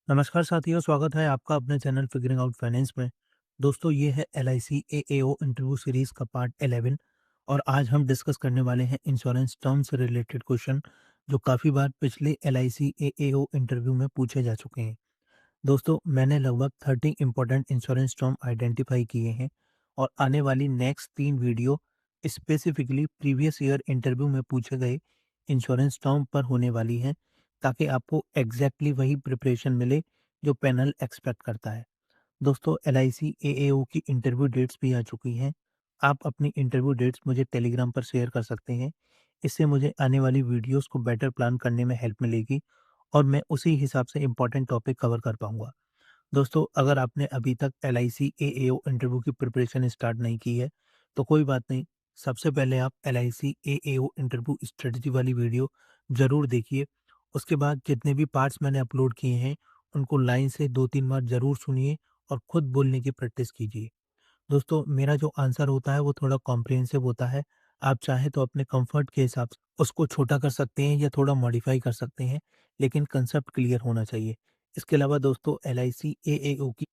नमस्कार साथियों, स्वागत है आपका अपने चैनल फिगरिंग आउट फाइनेंस में। दोस्तों, ये है एलआईसी एएओ इंटरव्यू सीरीज का पार्ट 11 और आज हम डिस्कस करने वाले हैं इंश्योरेंस टर्म से रिलेटेड क्वेश्चन जो काफ़ी बार पिछले एलआईसी एएओ इंटरव्यू में पूछे जा चुके हैं। दोस्तों, मैंने लगभग 30 इंपॉर्टेंट इंश्योरेंस टर्म आइडेंटिफाई किए हैं और आने वाली next 3 video specifically previous year interview में पूछे गए इंश्योरेंस टर्म पर होने वाली हैं, ताकि आपको एग्जैक्टली वही प्रिपरेशन मिले जो पैनल एक्सपेक्ट करता है। दोस्तों, एलआईसी एएओ की इंटरव्यू डेट्स भी आ चुकी हैं। आप अपनी इंटरव्यू डेट्स मुझे टेलीग्राम पर शेयर कर सकते हैं। इससे मुझे आने वाली वीडियोस को बेटर प्लान करने में हेल्प मिलेगी और मैं उसी हिसाब से इम्पोर्टेंट टॉपिक कवर कर पाऊंगा। दोस्तों, अगर आपने अभी तक एलआईसी एएओ इंटरव्यू की प्रिपरेशन स्टार्ट नहीं की है, तो कोई बात नहीं। सबसे पहले आप एलआईसी एएओ इंटरव्यू स्ट्रेटजी वाली वीडियो ज़रूर देखिए। उसके बाद जितने भी पार्ट्स मैंने अपलोड किए हैं, उनको लाइन से 2-3 बार ज़रूर सुनिए और खुद बोलने की प्रैक्टिस कीजिए। दोस्तों, मेरा जो आंसर होता है वो थोड़ा कॉम्प्रिहेंसिव होता है। आप चाहें तो अपने कंफर्ट के हिसाब से उसको छोटा कर सकते हैं या थोड़ा मॉडिफाई कर सकते हैं, लेकिन कंसेप्ट क्लियर होना चाहिए। इसके अलावा दोस्तों, एलआईसी एएओ की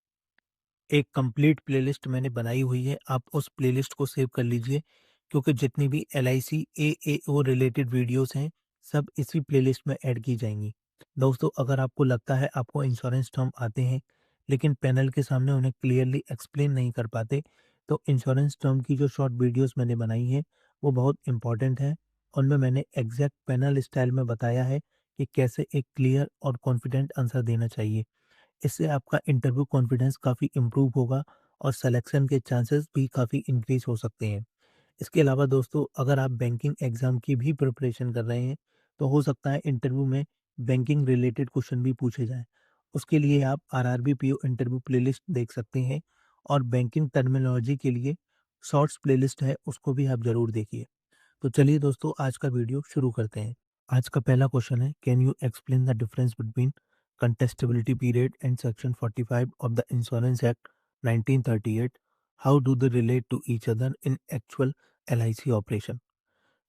एक कंप्लीट प्लेलिस्ट मैंने बनाई हुई है, आप उस प्लेलिस्ट को सेव कर लीजिए, क्योंकि जितनी भी एलआईसी एएओ रिलेटेड वीडियोस हैं, सब इसी प्लेलिस्ट में ऐड की जाएंगी। दोस्तों, अगर आपको लगता है आपको इंश्योरेंस टर्म आते हैं, लेकिन पैनल के सामने उन्हें क्लियरली एक्सप्लेन नहीं कर पाते, तो इंश्योरेंस टर्म की जो शॉर्ट वीडियोस मैंने बनाई हैं, वो बहुत इंपॉर्टेंट है। उनमें मैंने एग्जैक्ट पैनल स्टाइल में बताया है कि कैसे एक क्लियर और कॉन्फिडेंट आंसर देना चाहिए। इससे आपका इंटरव्यू कॉन्फिडेंस काफ़ी इम्प्रूव होगा और सिलेक्शन के चांसेस भी काफ़ी इंक्रीज हो सकते हैं। इसके अलावा दोस्तों, अगर आप बैंकिंग एग्ज़ाम की भी प्रिपरेशन कर रहे हैं, तो हो सकता है इंटरव्यू में बैंकिंग रिलेटेड क्वेश्चन भी पूछे जाएँ। उसके लिए आप आरआरबी पीओ इंटरव्यू प्लेलिस्ट देख सकते हैं और बैंकिंग टर्मिनोलॉजी के लिए शॉर्ट्स प्लेलिस्ट है, उसको भी आप ज़रूर देखिए। तो चलिए दोस्तों, आज का वीडियो शुरू करते हैं। आज का पहला क्वेश्चन है, can you explain the difference between contestability period and section 45 of the Insurance Act 1938? How do they relate to each other in actual LIC operation?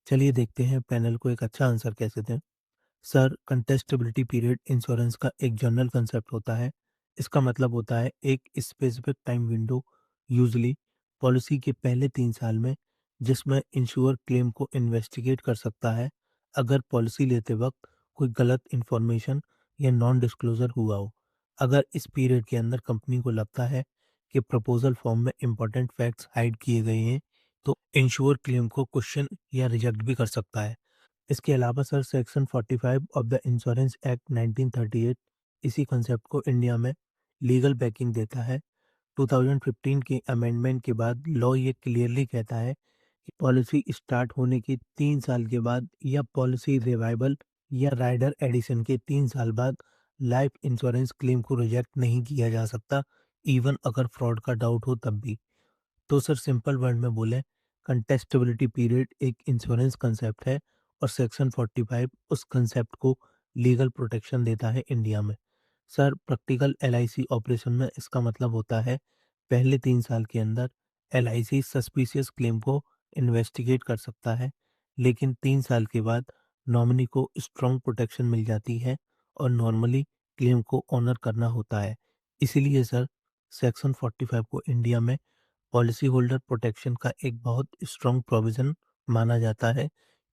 चलिए देखते हैं पैनल को एक अच्छा आंसर कैसे दें। सर, कंटेस्टेबिलिटी पीरियड इंश्योरेंस का एक जनरल कंसेप्ट होता है। इसका मतलब होता है एक specific time window, usually policy के पहले 3 साल में, जिसमें इंश्योर क्लेम को इन्वेस्टिगेट कर सकता है अगर पॉलिसी लेते वक्त कोई गलत इंफॉर्मेशन या नॉन डिस्क्लोजर हुआ हो। अगर इस पीरियड के अंदर कंपनी को लगता है कि प्रपोजल फॉर्म में इंपॉर्टेंट फैक्ट्स हाइड किए गए हैं, तो इंश्योर क्लेम को क्वेश्चन या रिजेक्ट भी कर सकता है। इसके अलावा sir, section 45 of the insurance act 1938 इसी कंसेप्ट को इंडिया में लीगल बैकिंग देता है। 2015 के अमेंडमेंट के बाद लॉ ये क्लियरली कहता है कि पॉलिसी स्टार्ट होने के 3 साल के बाद या पॉलिसी रिवाइवल या राइडर एडिशन के 3 साल बाद लाइफ इंश्योरेंस क्लेम को रिजेक्ट नहीं किया जा सकता, इवन अगर फ्रॉड का डाउट हो तब भी। तो सर, सिंपल वर्ड में बोले, कंटेस्टेबिलिटी पीरियड एक इंश्योरेंस कंसेप्ट है और सेक्शन 45 उस कंसेप्ट को लीगल प्रोटेक्शन देता है इंडिया में। सर, प्रैक्टिकल एलआईसी ऑपरेशन में इसका मतलब होता है पहले 3 साल के अंदर एलआईसी सस्पिशियस क्लेम को इन्वेस्टिगेट कर सकता है, लेकिन 3 साल के बाद नॉमिनी को स्ट्रॉन्ग प्रोटेक्शन मिल जाती है और नॉर्मली क्लेम को ऑनर करना होता है। इसीलिए सर, सेक्शन 45 को इंडिया में पॉलिसी होल्डर प्रोटेक्शन का एक बहुत स्ट्रॉन्ग प्रोविजन माना जाता है,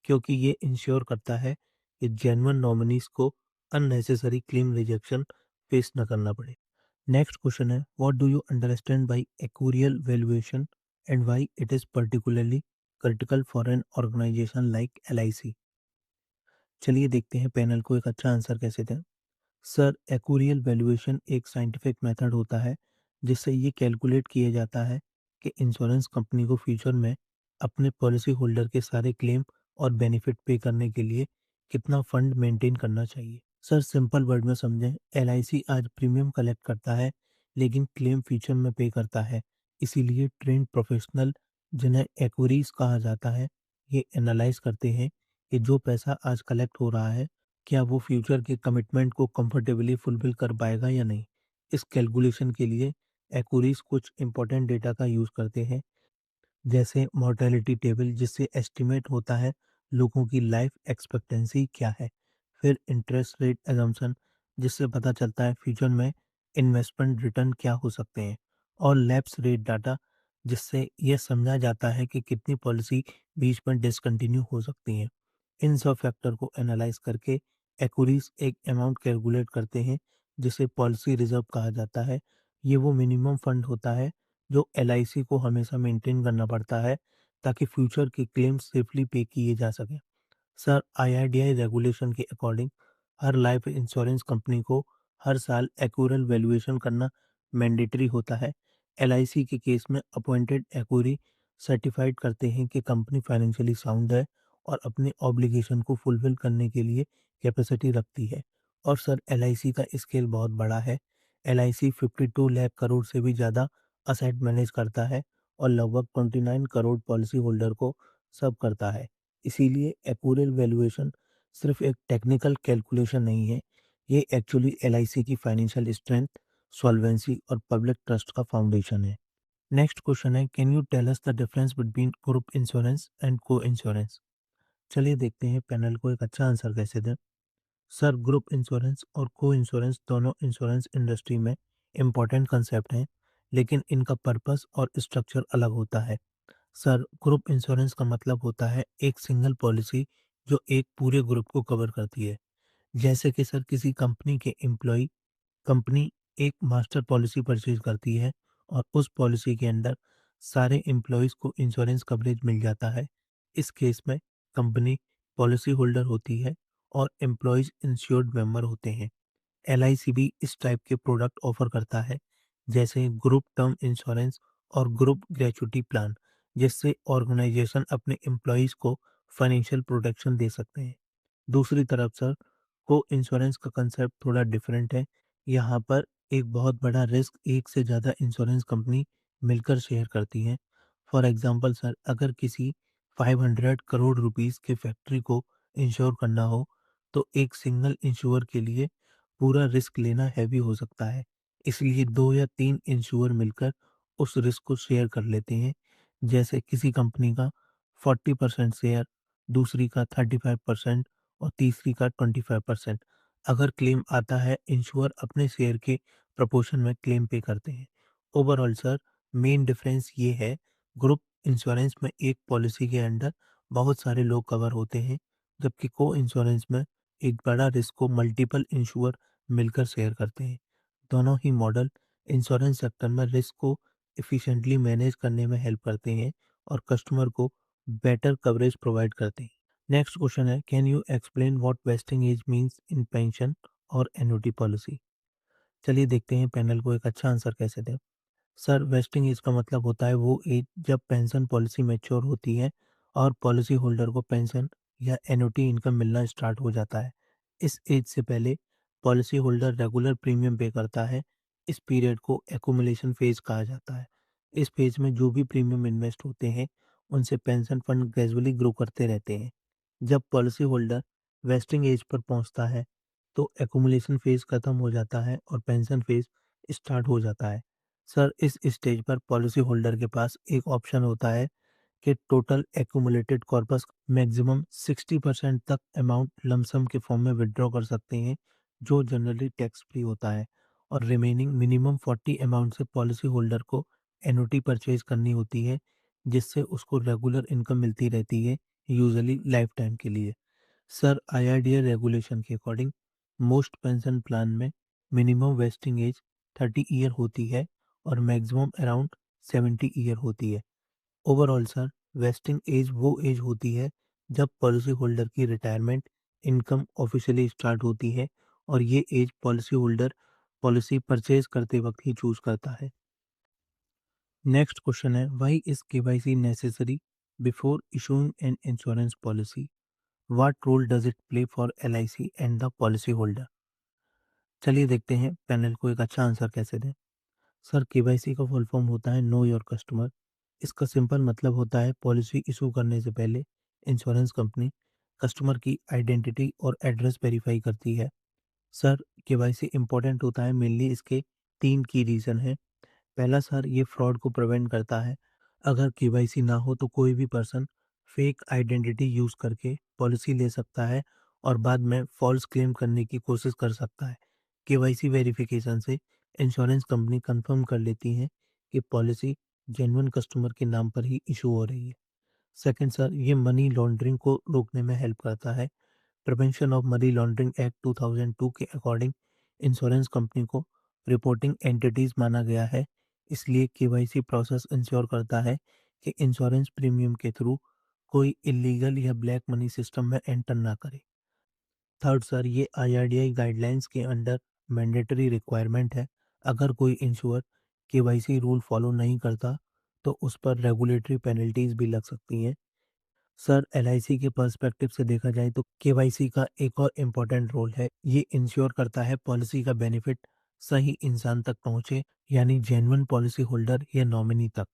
क्योंकि ये इंश्योर करता है कि जेन्युइन नॉमिनीज को अननेसेसरी क्लेम रिजेक्शन फेस न करना पड़े। नेक्स्ट क्वेश्चन है, what do you understand by actuarial valuation and why it is particularly critical for an organisation like LIC? चलिए देखते हैं पैनल को एक अच्छा आंसर कैसे दें। सर, एक्यूरियल वैल्यूएशन एक साइंटिफिक मेथड होता है जिससे ये कैलकुलेट किया जाता है कि इंश्योरेंस कंपनी को फ्यूचर में अपने पॉलिसी होल्डर के सारे क्लेम और बेनिफिट पे करने के लिए कितना फंड मेंटेन करना चाहिए। सर, सिंपल वर्ड में समझें, एलआईसी आज प्रीमियम कलेक्ट करता है, लेकिन क्लेम फ्यूचर में पे करता है। इसीलिए ट्रेंड प्रोफेशनल, जिन्हें एक्यूरीज कहा जाता है, ये एनालाइज करते हैं कि जो पैसा आज कलेक्ट हो रहा है, क्या वो फ्यूचर के कमिटमेंट को कंफर्टेबली फुलफिल कर पाएगा या नहीं। इस कैलकुलेशन के लिए एक्यूरीज कुछ इंपॉर्टेंट डेटा का यूज़ करते हैं, जैसे मॉर्टेलिटी टेबल, जिससे एस्टिमेट होता है लोगों की लाइफ एक्सपेक्टेंसी क्या है। फिर इंटरेस्ट रेट एजम्पशन, जिससे पता चलता है फ्यूचर में इन्वेस्टमेंट रिटर्न क्या हो सकते हैं, और लैप्स रेट डाटा, जिससे यह समझा जाता है कि कितनी पॉलिसी बीच में डिसकंटिन्यू हो सकती हैं। इन सब फैक्टर को एनालाइज करके एक्यूरीज एक अमाउंट कैलकुलेट करते हैं, जिसे पॉलिसी रिजर्व कहा जाता है। ये वो मिनिमम फंड होता है जो एलआईसी को हमेशा मेंटेन करना पड़ता है, ताकि फ्यूचर के क्लेम सेफली पे किए जा सकें। सर, आईआरडीआई रेगुलेशन के अकॉर्डिंग हर लाइफ इंश्योरेंस कंपनी को हर साल एक्यूरल वैल्यूएशन करना मैंडेटरी होता है। एलआईसी के केस में अपॉइंटेड एक्यूरी सर्टिफाइड करते हैं कि कंपनी फाइनेंशियली साउंड है और अपने ऑब्लिगेशन को फुलफिल करने के लिए कैपेसिटी रखती है। और सर, एलआईसी का स्केल बहुत बड़ा है। एलआईसी 52 लाख करोड़ से भी ज़्यादा असेट मैनेज करता है और लगभग 29 करोड़ पॉलिसी होल्डर को सर्व करता है। इसीलिए एक्यूरेल वैल्यूएशन सिर्फ एक टेक्निकल कैलकुलेशन नहीं है, ये एक्चुअली एलआईसी की फाइनेंशियल स्ट्रेंथ, सॉल्वेंसी और पब्लिक ट्रस्ट का फाउंडेशन है। नेक्स्ट क्वेश्चन है, can you tell us the difference between group insurance and coinsurance? चलिए देखते हैं पैनल को एक अच्छा आंसर कैसे दें। सर, ग्रुप इंश्योरेंस और को इंश्योरेंस दोनों इंश्योरेंस इंडस्ट्री में इम्पॉर्टेंट कंसेप्ट हैं, लेकिन इनका पर्पस और स्ट्रक्चर अलग होता है। सर, ग्रुप इंश्योरेंस का मतलब होता है एक सिंगल पॉलिसी जो एक पूरे ग्रुप को कवर करती है। जैसे कि सर, किसी कंपनी के एम्प्लॉय कंपनी एक मास्टर पॉलिसी परचेज करती है और उस पॉलिसी के अंदर सारे एम्प्लॉयज़ को इंश्योरेंस कवरेज मिल जाता है। इस केस में कंपनी पॉलिसी होल्डर होती है और एम्प्लॉयज़ इंश्योर्ड मेंबर होते हैं। एलआईसी भी इस टाइप के प्रोडक्ट ऑफर करता है, जैसे ग्रुप टर्म इंश्योरेंस और ग्रुप ग्रेचुटी प्लान, जिससे ऑर्गेनाइजेशन अपने एम्प्लॉयज़ को फाइनेंशियल प्रोटेक्शन दे सकते हैं। दूसरी तरफ सर, को इंश्योरेंस का कंसेप्ट थोड़ा डिफरेंट है। यहाँ पर एक बहुत बड़ा रिस्क एक से ज़्यादा इंश्योरेंस कंपनी मिलकर शेयर करती हैं। फॉर एग्जांपल सर, अगर किसी 500 करोड़ रुपीस के फैक्ट्री को इंश्योर करना हो, तो एक सिंगल इंश्योर के लिए पूरा रिस्क लेना हैवी हो सकता है। इसलिए 2 या 3 इंश्योर मिलकर उस रिस्क को शेयर कर लेते हैं। जैसे किसी कंपनी का 40% शेयर, दूसरी का 35% और तीसरी का 25%। अगर क्लेम आता है, इंश्योर अपने शेयर के प्रपोर्शन में क्लेम पे करते हैं। ओवरऑल सर, मेन डिफरेंस ये है, ग्रुप इंश्योरेंस में एक पॉलिसी के अंडर बहुत सारे लोग कवर होते हैं, जबकि को इंश्योरेंस में एक बड़ा रिस्क को मल्टीपल इंश्योर मिलकर शेयर करते हैं। दोनों ही मॉडल इंश्योरेंस सेक्टर में रिस्क को एफिशिएंटली मैनेज करने में हेल्प करते हैं और कस्टमर को बेटर कवरेज प्रोवाइड करते हैं। नेक्स्ट क्वेश्चन है, can you explain what vesting age means in pension और एन्युटी पॉलिसी? चलिए देखते हैं पैनल को एक अच्छा आंसर कैसे दें। सर, वेस्टिंग एज का मतलब होता है वो एज जब पेंशन पॉलिसी मैच्योर होती है और पॉलिसी होल्डर को पेंशन या एन्युटी इनकम मिलना स्टार्ट हो जाता है। इस एज से पहले पॉलिसी होल्डर रेगुलर प्रीमियम पे करता है। इस पीरियड को एक्यूमुलेशन फेज कहा जाता है। इस फेज में जो भी प्रीमियम इन्वेस्ट होते हैं, उनसे पेंशन फंड ग्रेजुअली ग्रो करते रहते हैं। जब policy holder wasting as per पहुंचता है, तो एक्यूमुलेशन फेज खत्म हो जाता है और पेंशन फेज स्टार्ट हो जाता है। सर, इस स्टेज पर पॉलिसी होल्डर के पास एक ऑप्शन होता है कि टोटल एक्यूमुलेटेड कॉर्पस मैक्सिमम 60% तक अमाउंट लमसम के फॉर्म में विड्रॉ कर सकते हैं, जो जनरली टैक्स फ्री होता है, और रिमेनिंग मिनिमम 40 अमाउंट से पॉलिसी होल्डर को एन्युटी परचेज करनी होती है, जिससे उसको रेगुलर इनकम मिलती रहती है, यूजुअली लाइफ टाइम के लिए। सर, आईआरडीए रेगुलेशन के अकॉर्डिंग मोस्ट पेंशन प्लान में मिनिमम वेस्टिंग एज 30 ईयर होती है और मैक्सिमम अराउंड 70 ईयर होती है। ओवरऑल सर, वेस्टिंग एज वो एज होती है जब पॉलिसी होल्डर की रिटायरमेंट इनकम ऑफिशियली स्टार्ट होती है, और ये age policy holder policy purchase करते वक्त ही चूज करता है। नेक्स्ट क्वेश्चन है, why is KYC necessary before issuing an insurance policy? What role does it play for LIC and the policy holder? चलिए देखते हैं पैनल को एक अच्छा आंसर कैसे दें। सर, केवाईसी का फुल फॉर्म होता है नो योर कस्टमर। इसका सिंपल मतलब होता है पॉलिसी इशू करने से पहले इंश्योरेंस कंपनी कस्टमर की आइडेंटिटी और एड्रेस वेरीफाई करती है। सर, केवाईसी इंपॉर्टेंट होता है मेनली इसके 3 की रीज़न है। पहला सर, ये फ्रॉड को प्रिवेंट करता है। अगर केवाईसी ना हो तो कोई भी पर्सन फेक आइडेंटिटी यूज़ करके पॉलिसी ले सकता है और बाद में फॉल्स क्लेम करने की कोशिश कर सकता है। केवाईसी वेरिफिकेशन से इंश्योरेंस कंपनी कंफर्म कर लेती है कि पॉलिसी जेन्युइन कस्टमर के नाम पर ही इशू हो रही है। सेकंड सर, ये मनी लॉन्ड्रिंग को रोकने में हेल्प करता है। Prevention of money laundering act 2002 के अकॉर्डिंग इंश्योरेंस कंपनी को रिपोर्टिंग एंटिटीज माना गया है। इसलिए केवाईसी प्रोसेस इंश्योर करता है कि इंश्योरेंस प्रीमियम के थ्रू कोई इलीगल या ब्लैक मनी सिस्टम में एंटर ना करे। थर्ड सर, ये आईआरडीआई गाइडलाइंस के अंडर मैंडेटरी रिक्वायरमेंट है। अगर कोई इंश्योर केवाईसी रूल फॉलो नहीं करता तो उस पर रेगुलेटरी पेनल्टीज भी लग सकती हैं। सर, एलआईसी के पर्सपेक्टिव से देखा जाए तो केवाईसी का एक और इम्पोर्टेंट रोल है। ये इंश्योर करता है पॉलिसी का बेनिफिट सही इंसान तक पहुंचे, यानी जेन्युइन पॉलिसी होल्डर या नॉमिनी तक।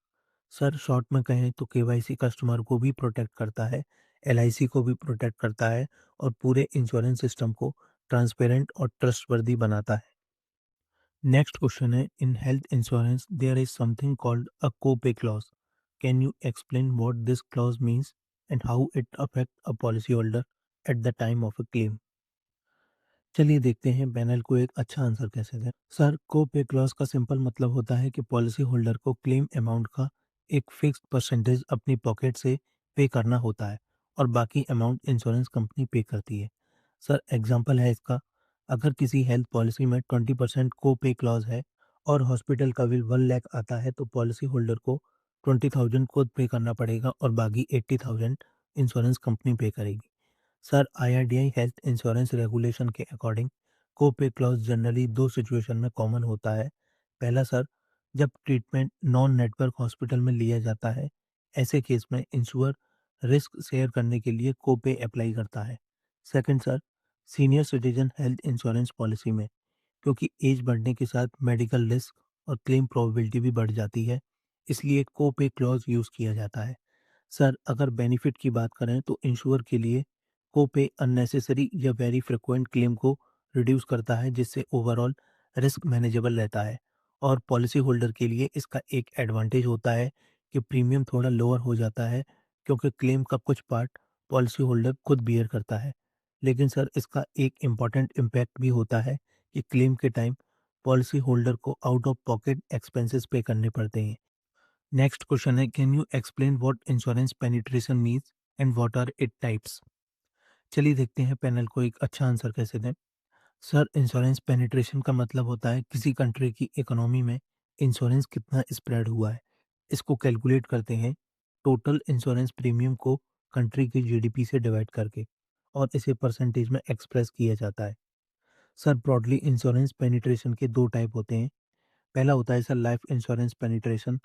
सर, शॉर्ट में कहें तो केवाईसी कस्टमर को भी प्रोटेक्ट करता है, एलआईसी को भी प्रोटेक्ट करता है और पूरे इंश्योरेंस सिस्टम को ट्रांसपेरेंट और ट्रस्टवर्दी बनाता है। नेक्स्ट क्वेश्चन है, in health insurance there is something called a copay clause. Can you explain what this clause means and how it affect a policy holder at the time of a claim? चलिए देखते हैं panel को एक अच्छा answer कैसे दें। Sir, को पे क्लॉज का सिंपल मतलब होता है कि पॉलिसी होल्डर को क्लेम अमाउंट का एक फिक्स्ड परसेंटेज अपनी पॉकेट से पे करना होता है और बाकी अमाउंट इंश्योरेंस कंपनी पे करती है। सर, एग्जांपल है इसका, अगर किसी हेल्थ पॉलिसी में 20% को पे क्लॉज है और हॉस्पिटल का बिल 1 लाख आता है तो पॉलिसी होल्डर को 20,000 खुद पे करना पड़ेगा और बाकी 80,000 इंश्योरेंस कंपनी पे करेगी। Sir, IRDI health insurance regulation के अकॉर्डिंग कोपे क्लॉज जनरली दो सिचुएशन में कॉमन होता है। पहला सर, जब ट्रीटमेंट नॉन नेटवर्क हॉस्पिटल में लिया जाता है, ऐसे केस में इंश्योर रिस्क शेयर करने के लिए कोपे अप्लाई करता है। Second sir, senior citizen health insurance policy में, क्योंकि एज बढ़ने के साथ मेडिकल रिस्क और क्लेम प्रोबेबिलिटी भी बढ़ जाती है, इसलिए कोपे क्लॉज यूज़ किया जाता है। सर, अगर बेनिफिट की बात करें तो इंश्योर के लिए कोपे अननेसेसरी या वेरी फ्रिक्वेंट क्लेम को रिड्यूस करता है, जिससे ओवरऑल रिस्क मैनेजेबल रहता है। और पॉलिसी होल्डर के लिए इसका एक एडवांटेज होता है कि प्रीमियम थोड़ा लोअर हो जाता है, क्योंकि क्लेम का कुछ पार्ट पॉलिसी होल्डर खुद बियर करता है। लेकिन सर, इसका एक इम्पॉर्टेंट इम्पैक्ट भी होता है कि क्लेम के टाइम पॉलिसी होल्डर को out of pocket expenses pay करने पड़ते हैं। नेक्स्ट क्वेश्चन है, can you explain what insurance penetration means and what are it types? चलिए देखते हैं पैनल को एक अच्छा आंसर कैसे दें। सर, इंश्योरेंस पेनिट्रेशन का मतलब होता है किसी कंट्री की इकोनॉमी में इंश्योरेंस कितना स्प्रेड हुआ है। इसको कैलकुलेट करते हैं टोटल इंश्योरेंस प्रीमियम को कंट्री की जीडीपी से डिवाइड करके और इसे परसेंटेज में एक्सप्रेस किया जाता है। सर, ब्रॉडली इंश्योरेंस पेनिट्रेशन के दो टाइप होते हैं। पहला होता है सर लाइफ इंश्योरेंस पेनिट्रेशन।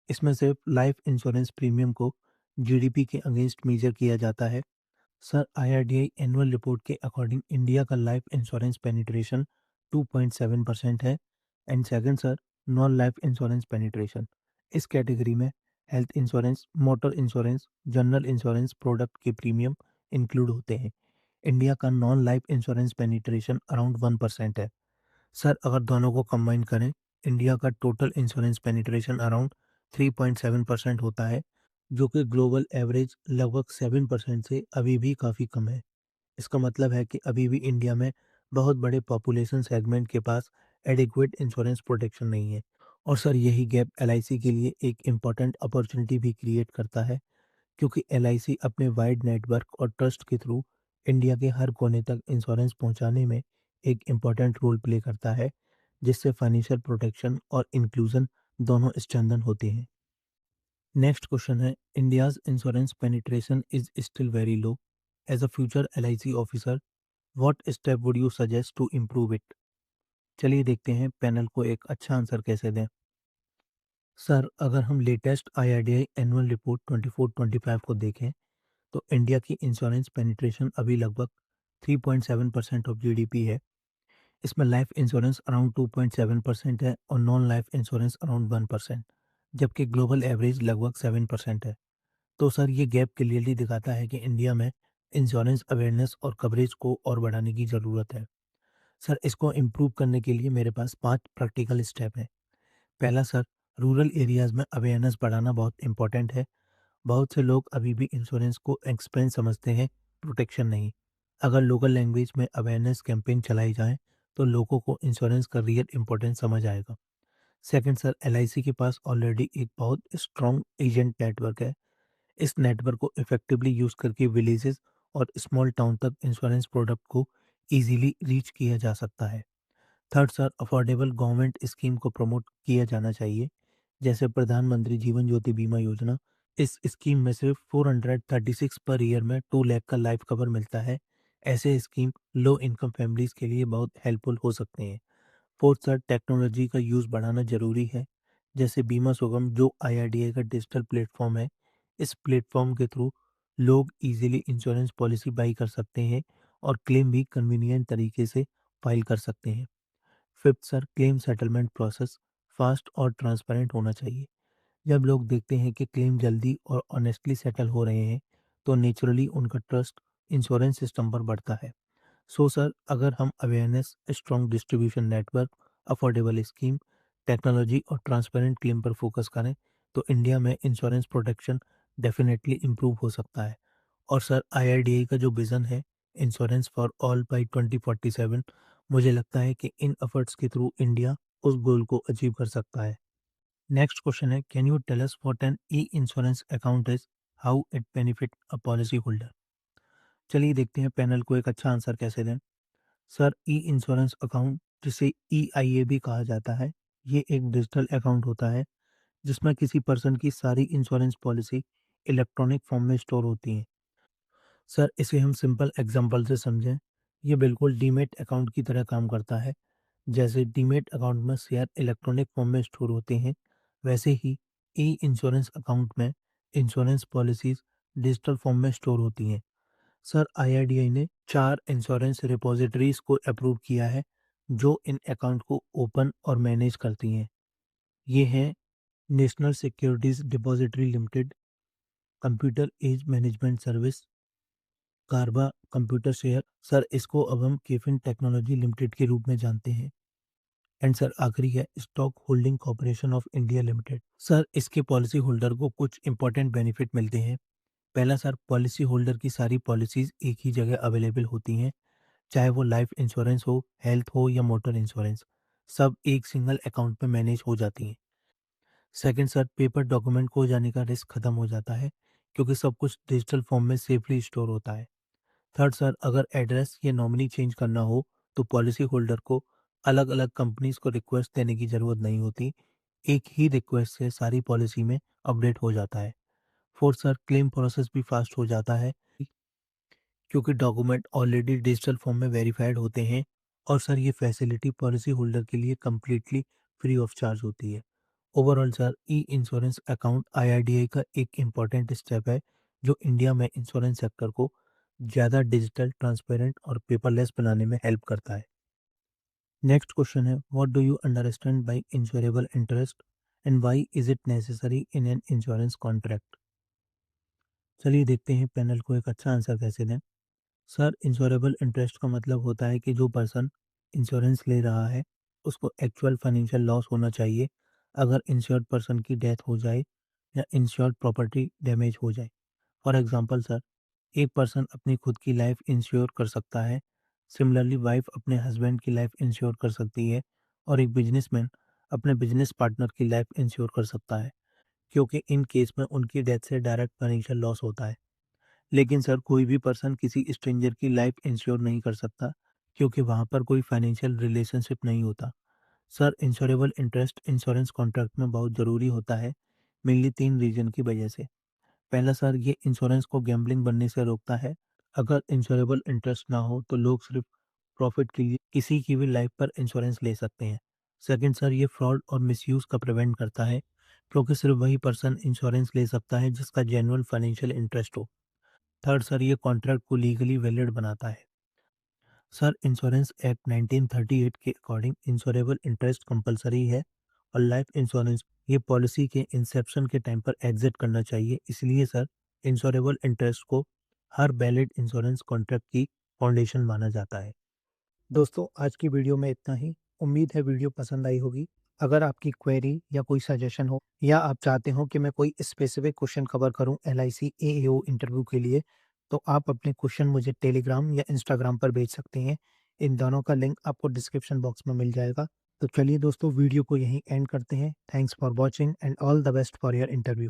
इसमें सिर्फ लाइफ इंश्योरेंस प्रीमियम को जीडीपी के अगेंस्ट मेजर किया जाता है। सर, आईआरडीआई एनुअल रिपोर्ट के अकॉर्डिंग इंडिया का लाइफ इंश्योरेंस पेनिट्रेशन 2.7% है। And second sir, non life insurance penetration. इस कैटेगरी में health insurance, motor insurance, general insurance product के प्रीमियम इंक्लूड होते हैं। इंडिया का non life insurance penetration around 1% है। सर, अगर दोनों को कंबाइन करें, इंडिया का टोटल इंश्योरेंस पेनिट्रेशन अराउंड 3.7% होता है, जो कि ग्लोबल एवरेज लगभग 7% से अभी भी काफ़ी कम है। इसका मतलब है कि अभी भी इंडिया में बहुत बड़े पॉपुलेशन सेगमेंट के पास एडिक्वेट इंश्योरेंस प्रोटेक्शन नहीं है। और सर, यही गैप एलआईसी के लिए एक इम्पॉर्टेंट अपॉर्चुनिटी भी क्रिएट करता है, क्योंकि एलआईसी अपने वाइड नेटवर्क और ट्रस्ट के थ्रू इंडिया के हर कोने तक इंश्योरेंस पहुंचाने में एक इम्पॉर्टेंट रोल प्ले करता है, जिससे फाइनेंशियल प्रोटेक्शन और इंक्लूजन दोनों स्ट्रेंथन होते हैं। नेक्स्ट क्वेश्चन है, India's insurance penetration is still very low. As a future LIC officer, what step would you suggest to improve it? चलिए देखते हैं पैनल को एक अच्छा आंसर कैसे दें। सर, अगर हम लेटेस्ट आईआरडीआई एनुअल रिपोर्ट 24-25 को देखें तो इंडिया की इंश्योरेंस पेनिट्रेशन अभी लगभग 3.7% ऑफ जीडीपी है। इसमें लाइफ इंश्योरेंस अराउंड 2.7% है और नॉन लाइफ इंश्योरेंस अराउंड 1%, जबकि ग्लोबल एवरेज लगभग 7% है। तो सर, ये गैप क्लियरली दिखाता है कि इंडिया में इंश्योरेंस अवेयरनेस और कवरेज को और बढ़ाने की ज़रूरत है। सर, इसको इम्प्रूव करने के लिए मेरे पास 5 प्रैक्टिकल स्टेप हैं। पहला सर, रूरल एरियाज़ में अवेयरनेस बढ़ाना बहुत इंपॉर्टेंट है। बहुत से लोग अभी भी इंश्योरेंस को एक्सपेंस समझते हैं, प्रोटेक्शन नहीं। अगर लोकल लैंग्वेज में अवेयरनेस कैंपेन चलाई जाए तो लोगों को इंश्योरेंस का रियल इम्पोर्टेंस समझ आएगा। सेकंड सर, एलआईसी के पास ऑलरेडी एक बहुत स्ट्रॉन्ग एजेंट नेटवर्क है। इस नेटवर्क को इफेक्टिवली यूज़ करके विलेजेस और स्मॉल टाउन तक इंश्योरेंस प्रोडक्ट को इजीली रीच किया जा सकता है। Third sir, affordable government scheme को प्रमोट किया जाना चाहिए, जैसे प्रधानमंत्री जीवन ज्योति बीमा योजना। इस स्कीम में सिर्फ 436 पर ईयर में 2 लाख का लाइफ कवर मिलता है। ऐसे स्कीम लो इनकम फैमिलीज के लिए बहुत हेल्पफुल हो सकते हैं। फोर्थ सर, टेक्नोलॉजी का यूज़ बढ़ाना ज़रूरी है, जैसे बीमा सुगम जो आईआरडीआई का डिजिटल प्लेटफॉर्म है। इस प्लेटफॉर्म के थ्रू लोग इजीली इंश्योरेंस पॉलिसी बाई कर सकते हैं और क्लेम भी कन्वीनियंट तरीके से फाइल कर सकते हैं। Fifth sir, claim settlement process fast और ट्रांसपेरेंट होना चाहिए। जब लोग देखते हैं कि क्लेम जल्दी और ऑनेस्टली सेटल हो रहे हैं, तो नेचुरली उनका ट्रस्ट इंश्योरेंस सिस्टम पर बढ़ता है। सो सर, अगर हम awareness, strong distribution network, affordable scheme, technology और ट्रांसपेरेंट क्लेम पर फोकस करें, तो इंडिया में इंश्योरेंस प्रोटेक्शन डेफिनेटली इम्प्रूव हो सकता है। और सर, आईआरडीआई का जो विज़न है, इंश्योरेंस फॉर ऑल बाई 2047, मुझे लगता है कि इन एफर्ट्स के थ्रू इंडिया उस गोल को अचीव कर सकता है। नेक्स्ट क्वेश्चन है, can you tell us what an e insurance account is, how it benefit a policy holder. चलिए देखते हैं पैनल को एक अच्छा आंसर कैसे दें। सर, ई इंश्योरेंस अकाउंट, जिसे ईआईए भी कहा जाता है, ये एक डिजिटल अकाउंट होता है जिसमें किसी पर्सन की सारी इंश्योरेंस पॉलिसी इलेक्ट्रॉनिक फॉर्म में स्टोर होती हैं। सर, इसे हम सिंपल एग्जांपल से समझें, ये बिल्कुल डीमेट अकाउंट की तरह काम करता है। जैसे डीमेट अकाउंट में शेयर इलेक्ट्रॉनिक फॉर्म में स्टोर होते हैं, वैसे ही ई इंश्योरेंस अकाउंट में इंश्योरेंस पॉलिसीज डिजिटल फॉर्म में स्टोर होती हैं। सर, आईआरडीआई ने 4 इंश्योरेंस रिपोजिटरीज को अप्रूव किया है, जो इन अकाउंट को ओपन और मैनेज करती हैं। ये हैं national securities depository limited, computer age management service, Karvy computer share. Sir, इसको अब हम केफिन टेक्नोलॉजी लिमिटेड के रूप में जानते हैं। एंड सर, आखिरी है stock holding corporation of India limited. Sir, इसके पॉलिसी होल्डर को कुछ इंपॉर्टेंट बेनिफिट मिलते हैं। पहला सर, पॉलिसी होल्डर की सारी पॉलिसीज एक ही जगह अवेलेबल होती हैं, चाहे वो लाइफ इंश्योरेंस हो, हेल्थ हो या मोटर इंश्योरेंस, सब एक सिंगल अकाउंट में मैनेज हो जाती हैं। सेकंड सर, पेपर डॉक्यूमेंट खो जाने का रिस्क खत्म हो जाता है, क्योंकि सब कुछ डिजिटल फॉर्म में सेफली स्टोर होता है। थर्ड सर, अगर एड्रेस या नॉमिनी चेंज करना हो, तो पॉलिसी होल्डर को अलग अलग कंपनीज को रिक्वेस्ट देने की ज़रूरत नहीं होती। एक ही रिक्वेस्ट से सारी पॉलिसी में अपडेट हो जाता है। फोर्थ सर, क्लेम प्रोसेस भी फास्ट हो जाता है, क्योंकि डॉक्यूमेंट ऑलरेडी डिजिटल फॉर्म में वेरीफाइड होते हैं। और सर, ये फैसिलिटी पॉलिसी होल्डर के लिए कम्प्लीटली फ्री ऑफ चार्ज होती है। ओवरऑल सर, ई इंश्योरेंस अकाउंट आईआरडीआई का एक इम्पॉर्टेंट स्टेप है, जो इंडिया में इंश्योरेंस सेक्टर को ज़्यादा डिजिटल, ट्रांसपेरेंट और पेपरलेस बनाने में हेल्प करता है। नेक्स्ट क्वेश्चन है, what do you understand bye insurable interest and why is it necessary in an insurance contract. चलिए देखते हैं पैनल को एक अच्छा आंसर कैसे दें। सर, इंश्योरेबल इंटरेस्ट का मतलब होता है कि जो पर्सन इंश्योरेंस ले रहा है, उसको एक्चुअल फाइनेंशियल लॉस होना चाहिए अगर इंश्योर्ड पर्सन की डेथ हो जाए या इंश्योर्ड प्रॉपर्टी डैमेज हो जाए। फॉर एग्जांपल सर, एक पर्सन अपनी खुद की लाइफ इंश्योर कर सकता है, सिमिलरली वाइफ अपने हस्बैंड की लाइफ इंश्योर कर सकती है, और एक बिजनेसमैन अपने बिजनेस पार्टनर की लाइफ इंश्योर कर सकता है, क्योंकि इन केस में उनकी डेथ से डायरेक्ट फाइनेंशियल लॉस होता है। लेकिन सर, कोई भी पर्सन किसी स्ट्रेंजर की लाइफ इंश्योर नहीं कर सकता, क्योंकि वहाँ पर कोई फाइनेंशियल रिलेशनशिप नहीं होता। Sir, insurable interest insurance contract में बहुत ज़रूरी होता है, मेनली 3 रीज़न की वजह से। पहला सर, ये इंश्योरेंस को गैम्बलिंग बनने से रोकता है। अगर इंश्योरेबल इंटरेस्ट ना हो, तो लोग सिर्फ प्रॉफिट के लिए किसी की भी लाइफ पर इंश्योरेंस ले सकते हैं। सेकंड सर, ये फ्रॉड और मिसयूज़ का प्रिवेंट करता है, क्योंकि सिर्फ वही पर्सन इंश्योरेंस ले सकता है जिसका जेन्युइन फाइनेंशियल इंटरेस्ट हो। थर्ड सर, ये कॉन्ट्रैक्ट को लीगली वैलिड बनाता है। सर, इंश्योरेंस एक्ट 1938 के अकॉर्डिंग इंश्योरेबल इंटरेस्ट कंपलसरी है, और लाइफ इंश्योरेंस ये पॉलिसी के इंसेप्शन के टाइम पर एग्जिट करना चाहिए। इसलिए सर, इंश्योरेबल इंटरेस्ट को हर वैलिड इंश्योरेंस कॉन्ट्रैक्ट की फाउंडेशन माना जाता है। दोस्तों, आज की वीडियो में इतना ही। उम्मीद है वीडियो पसंद आई होगी। अगर आपकी क्वेरी या कोई सजेशन हो, या आप चाहते हो कि मैं कोई स्पेसिफिक क्वेश्चन कवर करूं एलआईसी एएओ इंटरव्यू के लिए, तो आप अपने क्वेश्चन मुझे टेलीग्राम या इंस्टाग्राम पर भेज सकते हैं। इन दोनों का लिंक आपको डिस्क्रिप्शन बॉक्स में मिल जाएगा। तो चलिए दोस्तों वीडियो को यहीं एंड करते हैं। Thanks for watching and all the best for your interview.